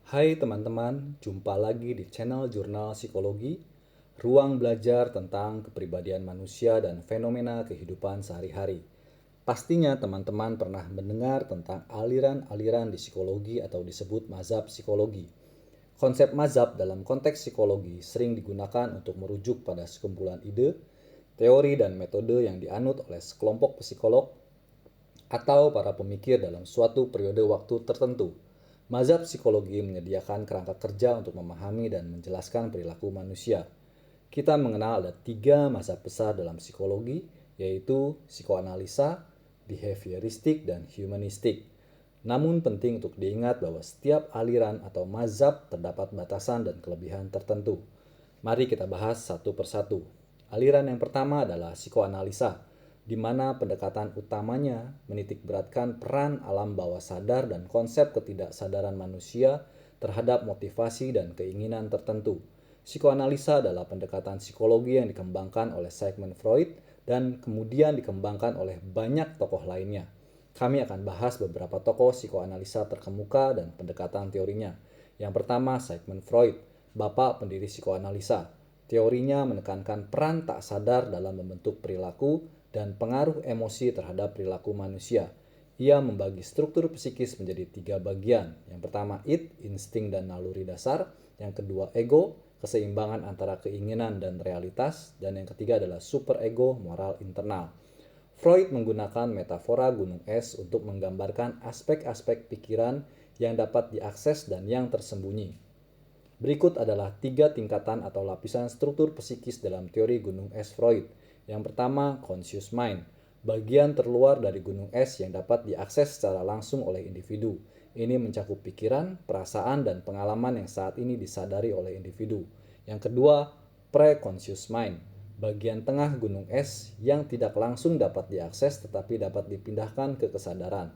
Hai teman-teman, jumpa lagi di channel Jurnal Psikologi, ruang belajar tentang kepribadian manusia dan fenomena kehidupan sehari-hari. Pastinya teman-teman pernah mendengar tentang aliran-aliran di psikologi atau disebut mazhab psikologi. Konsep mazhab dalam konteks psikologi sering digunakan untuk merujuk pada sekumpulan ide, teori dan metode yang dianut oleh sekelompok psikolog atau para pemikir dalam suatu periode waktu tertentu. Mazhab psikologi menyediakan kerangka kerja untuk memahami dan menjelaskan perilaku manusia. Kita mengenal ada 3 mazhab besar dalam psikologi, yaitu psikoanalisa, behavioristik, dan humanistik. Namun penting untuk diingat bahwa setiap aliran atau mazhab terdapat batasan dan kelebihan tertentu. Mari kita bahas satu persatu. Aliran yang pertama adalah psikoanalisa, di mana pendekatan utamanya menitikberatkan peran alam bawah sadar dan konsep ketidaksadaran manusia terhadap motivasi dan keinginan tertentu. Psikoanalisa adalah pendekatan psikologi yang dikembangkan oleh Sigmund Freud dan kemudian dikembangkan oleh banyak tokoh lainnya. Kami akan bahas beberapa tokoh psikoanalisa terkemuka dan pendekatan teorinya. Yang pertama, Sigmund Freud, bapak pendiri psikoanalisa. Teorinya menekankan peran tak sadar dalam membentuk perilaku dan pengaruh emosi terhadap perilaku manusia. Ia membagi struktur psikis menjadi 3 bagian. Yang pertama, id, insting dan naluri dasar. Yang kedua, ego, keseimbangan antara keinginan dan realitas. Dan yang ketiga adalah superego, moral internal. Freud menggunakan metafora gunung es untuk menggambarkan aspek-aspek pikiran yang dapat diakses dan yang tersembunyi. Berikut adalah 3 tingkatan atau lapisan struktur psikis dalam teori gunung es Freud. Yang pertama, conscious mind, bagian terluar dari gunung es yang dapat diakses secara langsung oleh individu. Ini mencakup pikiran, perasaan, dan pengalaman yang saat ini disadari oleh individu. Yang kedua, pre-conscious mind, bagian tengah gunung es yang tidak langsung dapat diakses tetapi dapat dipindahkan ke kesadaran.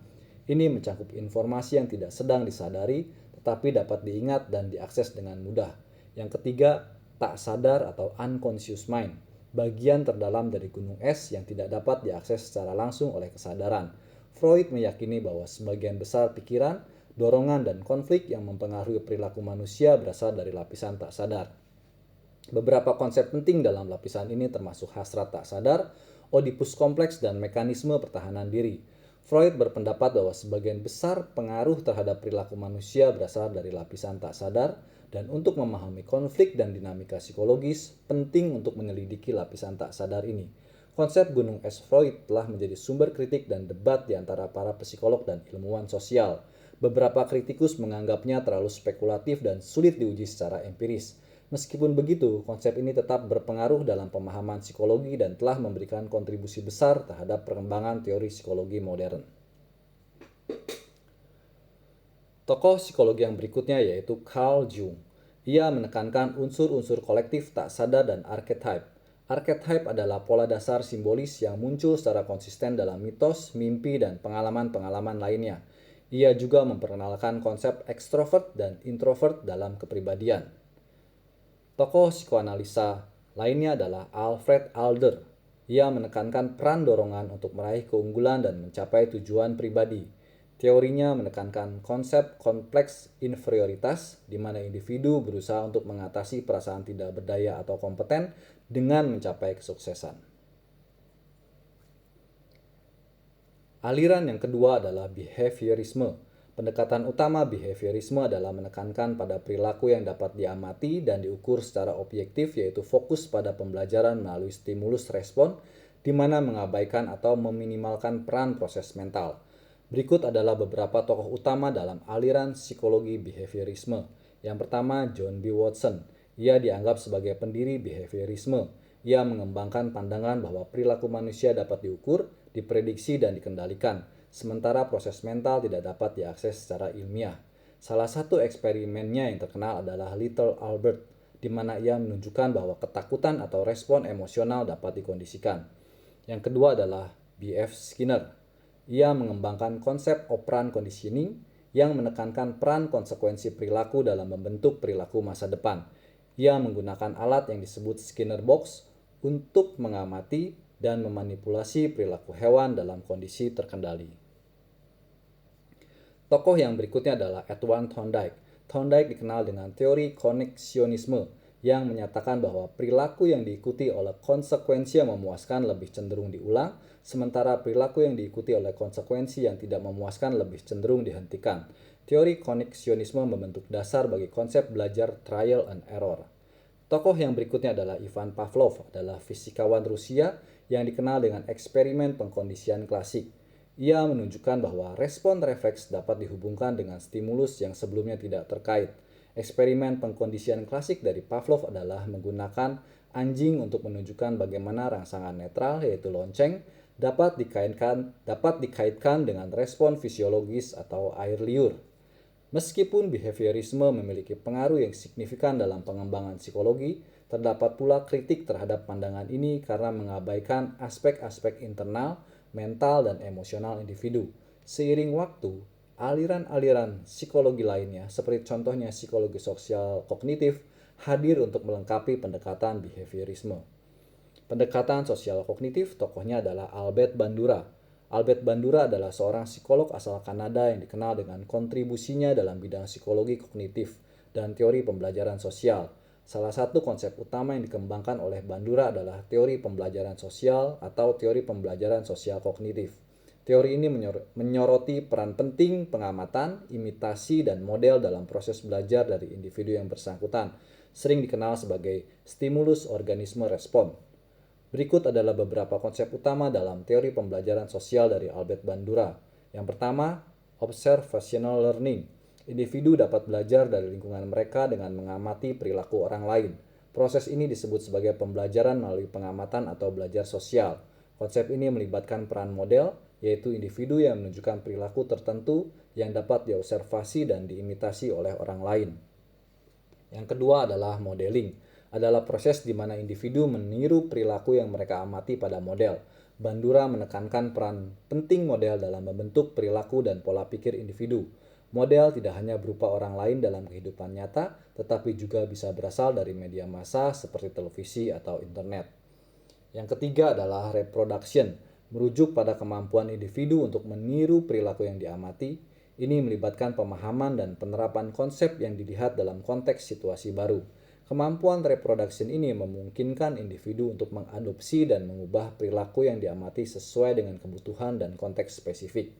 Ini mencakup informasi yang tidak sedang disadari tetapi dapat diingat dan diakses dengan mudah. Yang ketiga, tak sadar atau unconscious mind, bagian terdalam dari gunung es yang tidak dapat diakses secara langsung oleh kesadaran. Freud meyakini bahwa sebagian besar pikiran, dorongan, dan konflik yang mempengaruhi perilaku manusia berasal dari lapisan tak sadar. Beberapa konsep penting dalam lapisan ini termasuk hasrat tak sadar, Oedipus kompleks, dan mekanisme pertahanan diri. Freud berpendapat bahwa sebagian besar pengaruh terhadap perilaku manusia berasal dari lapisan tak sadar, dan untuk memahami konflik dan dinamika psikologis, penting untuk menyelidiki lapisan tak sadar ini. Konsep gunung es Freud telah menjadi sumber kritik dan debat di antara para psikolog dan ilmuwan sosial. Beberapa kritikus menganggapnya terlalu spekulatif dan sulit diuji secara empiris. Meskipun begitu, konsep ini tetap berpengaruh dalam pemahaman psikologi dan telah memberikan kontribusi besar terhadap perkembangan teori psikologi modern. Tokoh psikologi yang berikutnya yaitu Carl Jung. Ia menekankan unsur-unsur kolektif tak sadar dan archetype. Archetype adalah pola dasar simbolis yang muncul secara konsisten dalam mitos, mimpi, dan pengalaman-pengalaman lainnya. Ia juga memperkenalkan konsep ekstrovert dan introvert dalam kepribadian. Tokoh psikoanalisa lainnya adalah Alfred Adler. Ia menekankan peran dorongan untuk meraih keunggulan dan mencapai tujuan pribadi. Teorinya menekankan konsep kompleks inferioritas, di mana individu berusaha untuk mengatasi perasaan tidak berdaya atau kompeten dengan mencapai kesuksesan. Aliran yang kedua adalah behaviorisme. Pendekatan utama behaviorisme adalah menekankan pada perilaku yang dapat diamati dan diukur secara objektif, yaitu fokus pada pembelajaran melalui stimulus respon, di mana mengabaikan atau meminimalkan peran proses mental. Berikut adalah beberapa tokoh utama dalam aliran psikologi behaviorisme. Yang pertama, John B. Watson. Ia dianggap sebagai pendiri behaviorisme. Ia mengembangkan pandangan bahwa perilaku manusia dapat diukur, diprediksi, dan dikendalikan, sementara proses mental tidak dapat diakses secara ilmiah. Salah satu eksperimennya yang terkenal adalah Little Albert, di mana ia menunjukkan bahwa ketakutan atau respon emosional dapat dikondisikan. Yang kedua adalah B.F. Skinner. Ia mengembangkan konsep operant conditioning yang menekankan peran konsekuensi perilaku dalam membentuk perilaku masa depan. Ia menggunakan alat yang disebut Skinner Box untuk mengamati dan memanipulasi perilaku hewan dalam kondisi terkendali. Tokoh yang berikutnya adalah Edward Thorndike. Thorndike dikenal dengan teori koneksionisme yang menyatakan bahwa perilaku yang diikuti oleh konsekuensi yang memuaskan lebih cenderung diulang, sementara perilaku yang diikuti oleh konsekuensi yang tidak memuaskan lebih cenderung dihentikan. Teori koneksionisme membentuk dasar bagi konsep belajar trial and error. Tokoh yang berikutnya adalah Ivan Pavlov, adalah fisikawan Rusia yang dikenal dengan eksperimen pengkondisian klasik. Ia menunjukkan bahwa respon refleks dapat dihubungkan dengan stimulus yang sebelumnya tidak terkait. Eksperimen pengkondisian klasik dari Pavlov adalah menggunakan anjing untuk menunjukkan bagaimana rangsangan netral, yaitu lonceng, dapat dikaitkan dengan respon fisiologis atau air liur. Meskipun behaviorisme memiliki pengaruh yang signifikan dalam pengembangan psikologi, terdapat pula kritik terhadap pandangan ini karena mengabaikan aspek-aspek internal, mental, dan emosional individu. Seiring waktu, aliran-aliran psikologi lainnya, seperti contohnya psikologi sosial kognitif, hadir untuk melengkapi pendekatan behaviorisme. Pendekatan sosial kognitif tokohnya adalah Albert Bandura. Albert Bandura adalah seorang psikolog asal Kanada yang dikenal dengan kontribusinya dalam bidang psikologi kognitif dan teori pembelajaran sosial. Salah satu konsep utama yang dikembangkan oleh Bandura adalah teori pembelajaran sosial atau teori pembelajaran sosial kognitif. Teori ini menyoroti peran penting pengamatan, imitasi, dan model dalam proses belajar dari individu yang bersangkutan, sering dikenal sebagai stimulus organisme respon. Berikut adalah beberapa konsep utama dalam teori pembelajaran sosial dari Albert Bandura. Yang pertama, observational learning. Individu dapat belajar dari lingkungan mereka dengan mengamati perilaku orang lain. Proses ini disebut sebagai pembelajaran melalui pengamatan atau belajar sosial. Konsep ini melibatkan peran model, yaitu individu yang menunjukkan perilaku tertentu yang dapat diobservasi dan diimitasi oleh orang lain. Yang kedua adalah modeling. Adalah proses di mana individu meniru perilaku yang mereka amati pada model. Bandura menekankan peran penting model dalam membentuk perilaku dan pola pikir individu. Model tidak hanya berupa orang lain dalam kehidupan nyata, tetapi juga bisa berasal dari media massa seperti televisi atau internet. Yang ketiga adalah reproduction, merujuk pada kemampuan individu untuk meniru perilaku yang diamati. Ini melibatkan pemahaman dan penerapan konsep yang dilihat dalam konteks situasi baru. Kemampuan reproduction ini memungkinkan individu untuk mengadopsi dan mengubah perilaku yang diamati sesuai dengan kebutuhan dan konteks spesifik.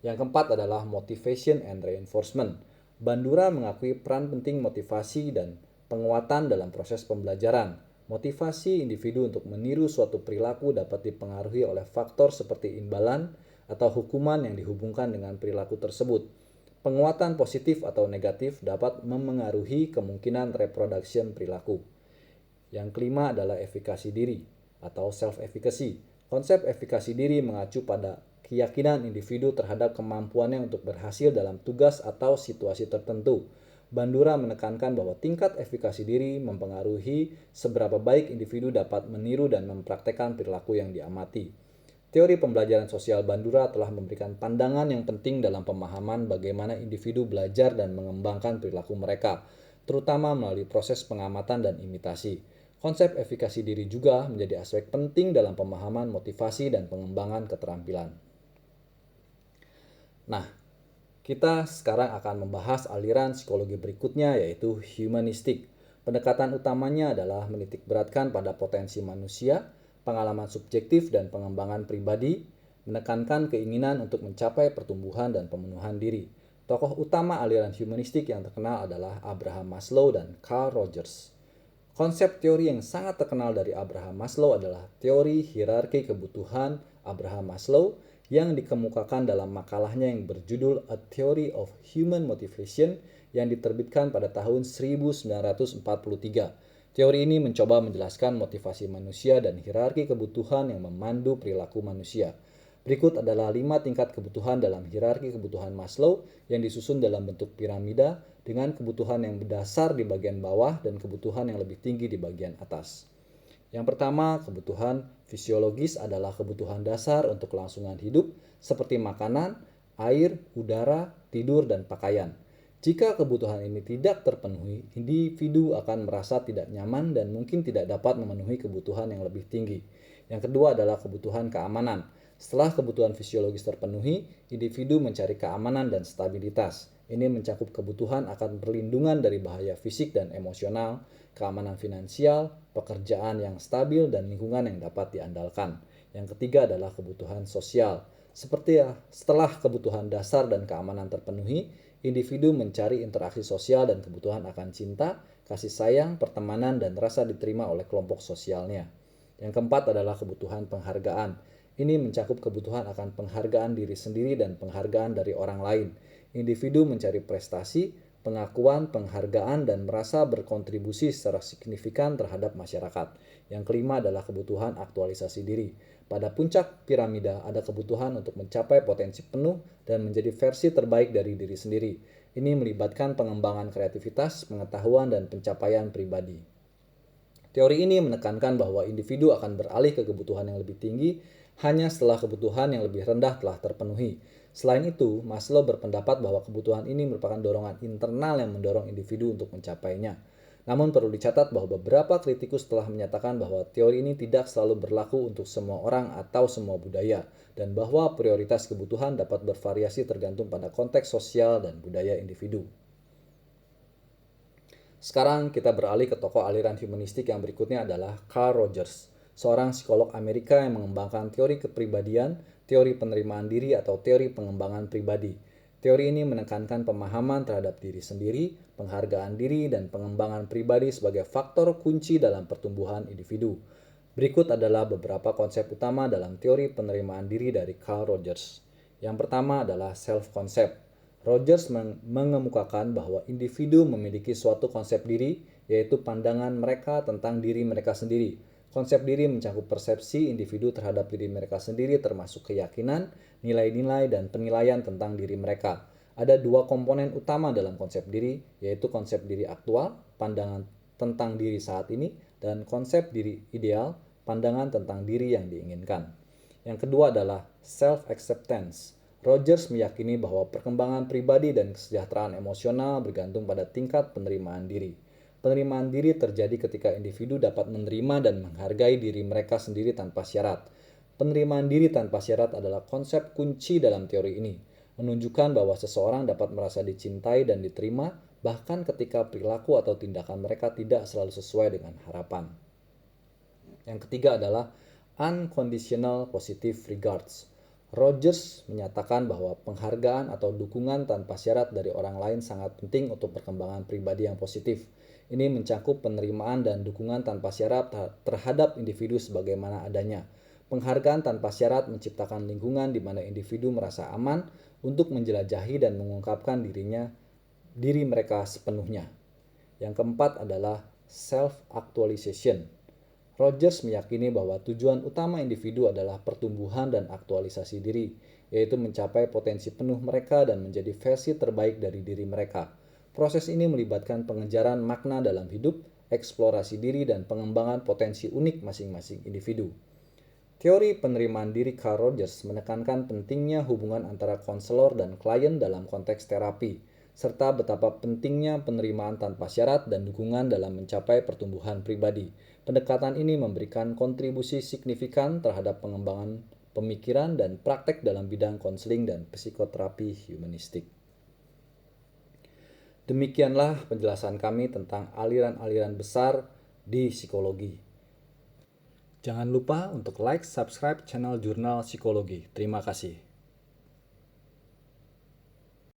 Yang keempat adalah motivation and reinforcement. Bandura mengakui peran penting motivasi dan penguatan dalam proses pembelajaran. Motivasi individu untuk meniru suatu perilaku dapat dipengaruhi oleh faktor seperti imbalan atau hukuman yang dihubungkan dengan perilaku tersebut. Penguatan positif atau negatif dapat memengaruhi kemungkinan reproduction perilaku. Yang kelima adalah efikasi diri atau self-efficacy. Konsep efikasi diri mengacu pada keyakinan individu terhadap kemampuannya untuk berhasil dalam tugas atau situasi tertentu. Bandura menekankan bahwa tingkat efikasi diri mempengaruhi seberapa baik individu dapat meniru dan mempraktekkan perilaku yang diamati. Teori pembelajaran sosial Bandura telah memberikan pandangan yang penting dalam pemahaman bagaimana individu belajar dan mengembangkan perilaku mereka, terutama melalui proses pengamatan dan imitasi. Konsep efikasi diri juga menjadi aspek penting dalam pemahaman motivasi dan pengembangan keterampilan. Nah, kita sekarang akan membahas aliran psikologi berikutnya, yaitu humanistik. Pendekatan utamanya adalah menitik beratkan pada potensi manusia, pengalaman subjektif dan pengembangan pribadi, menekankan keinginan untuk mencapai pertumbuhan dan pemenuhan diri. Tokoh utama aliran humanistik yang terkenal adalah Abraham Maslow dan Carl Rogers. Konsep teori yang sangat terkenal dari Abraham Maslow adalah teori hierarki kebutuhan Abraham Maslow yang dikemukakan dalam makalahnya yang berjudul A Theory of Human Motivation yang diterbitkan pada tahun 1943. Teori ini mencoba menjelaskan motivasi manusia dan hierarki kebutuhan yang memandu perilaku manusia. Berikut adalah 5 tingkat kebutuhan dalam hierarki kebutuhan Maslow yang disusun dalam bentuk piramida dengan kebutuhan yang berdasar di bagian bawah dan kebutuhan yang lebih tinggi di bagian atas. Yang pertama, kebutuhan fisiologis adalah kebutuhan dasar untuk kelangsungan hidup seperti makanan, air, udara, tidur, dan pakaian. Jika kebutuhan ini tidak terpenuhi, individu akan merasa tidak nyaman dan mungkin tidak dapat memenuhi kebutuhan yang lebih tinggi. Yang kedua adalah kebutuhan keamanan. Setelah kebutuhan fisiologis terpenuhi, individu mencari keamanan dan stabilitas. Ini mencakup kebutuhan akan perlindungan dari bahaya fisik dan emosional, keamanan finansial, pekerjaan yang stabil, dan lingkungan yang dapat diandalkan. Yang ketiga adalah kebutuhan sosial. Setelah kebutuhan dasar dan keamanan terpenuhi, individu mencari interaksi sosial dan kebutuhan akan cinta, kasih sayang, pertemanan, dan rasa diterima oleh kelompok sosialnya. Yang keempat adalah kebutuhan penghargaan. Ini mencakup kebutuhan akan penghargaan diri sendiri dan penghargaan dari orang lain. Individu mencari prestasi, pengakuan, penghargaan, dan merasa berkontribusi secara signifikan terhadap masyarakat. Yang kelima adalah kebutuhan aktualisasi diri. Pada puncak piramida ada kebutuhan untuk mencapai potensi penuh dan menjadi versi terbaik dari diri sendiri. Ini melibatkan pengembangan kreativitas, pengetahuan, dan pencapaian pribadi. Teori ini menekankan bahwa individu akan beralih ke kebutuhan yang lebih tinggi hanya setelah kebutuhan yang lebih rendah telah terpenuhi. Selain itu, Maslow berpendapat bahwa kebutuhan ini merupakan dorongan internal yang mendorong individu untuk mencapainya. Namun perlu dicatat bahwa beberapa kritikus telah menyatakan bahwa teori ini tidak selalu berlaku untuk semua orang atau semua budaya, dan bahwa prioritas kebutuhan dapat bervariasi tergantung pada konteks sosial dan budaya individu. Sekarang kita beralih ke tokoh aliran humanistik yang berikutnya adalah Carl Rogers, seorang psikolog Amerika yang mengembangkan teori kepribadian, teori penerimaan diri atau teori pengembangan pribadi. Teori ini menekankan pemahaman terhadap diri sendiri, penghargaan diri, dan pengembangan pribadi sebagai faktor kunci dalam pertumbuhan individu. Berikut adalah beberapa konsep utama dalam teori penerimaan diri dari Carl Rogers. Yang pertama adalah self-concept. Rogers mengemukakan bahwa individu memiliki suatu konsep diri, yaitu pandangan mereka tentang diri mereka sendiri. Konsep diri mencakup persepsi individu terhadap diri mereka sendiri, termasuk keyakinan, nilai-nilai, dan penilaian tentang diri mereka. Ada dua komponen utama dalam konsep diri, yaitu konsep diri aktual, pandangan tentang diri saat ini, dan konsep diri ideal, pandangan tentang diri yang diinginkan. Yang kedua adalah self-acceptance. Rogers meyakini bahwa perkembangan pribadi dan kesejahteraan emosional bergantung pada tingkat penerimaan diri. Penerimaan diri terjadi ketika individu dapat menerima dan menghargai diri mereka sendiri tanpa syarat. Penerimaan diri tanpa syarat adalah konsep kunci dalam teori ini, menunjukkan bahwa seseorang dapat merasa dicintai dan diterima bahkan ketika perilaku atau tindakan mereka tidak selalu sesuai dengan harapan. Yang ketiga adalah unconditional positive regards. Rogers menyatakan bahwa penghargaan atau dukungan tanpa syarat dari orang lain sangat penting untuk perkembangan pribadi yang positif. Ini mencakup penerimaan dan dukungan tanpa syarat terhadap individu sebagaimana adanya. Penghargaan tanpa syarat menciptakan lingkungan di mana individu merasa aman untuk menjelajahi dan mengungkapkan diri mereka sepenuhnya. Yang keempat adalah self-actualization. Rogers meyakini bahwa tujuan utama individu adalah pertumbuhan dan aktualisasi diri, yaitu mencapai potensi penuh mereka dan menjadi versi terbaik dari diri mereka. Proses ini melibatkan pengejaran makna dalam hidup, eksplorasi diri, dan pengembangan potensi unik masing-masing individu. Teori penerimaan diri Carl Rogers menekankan pentingnya hubungan antara konselor dan klien dalam konteks terapi, serta betapa pentingnya penerimaan tanpa syarat dan dukungan dalam mencapai pertumbuhan pribadi. Pendekatan ini memberikan kontribusi signifikan terhadap pengembangan pemikiran dan praktek dalam bidang konseling dan psikoterapi humanistik. Demikianlah penjelasan kami tentang aliran-aliran besar di psikologi. Jangan lupa untuk like, subscribe channel Jurnal Psikologi. Terima kasih.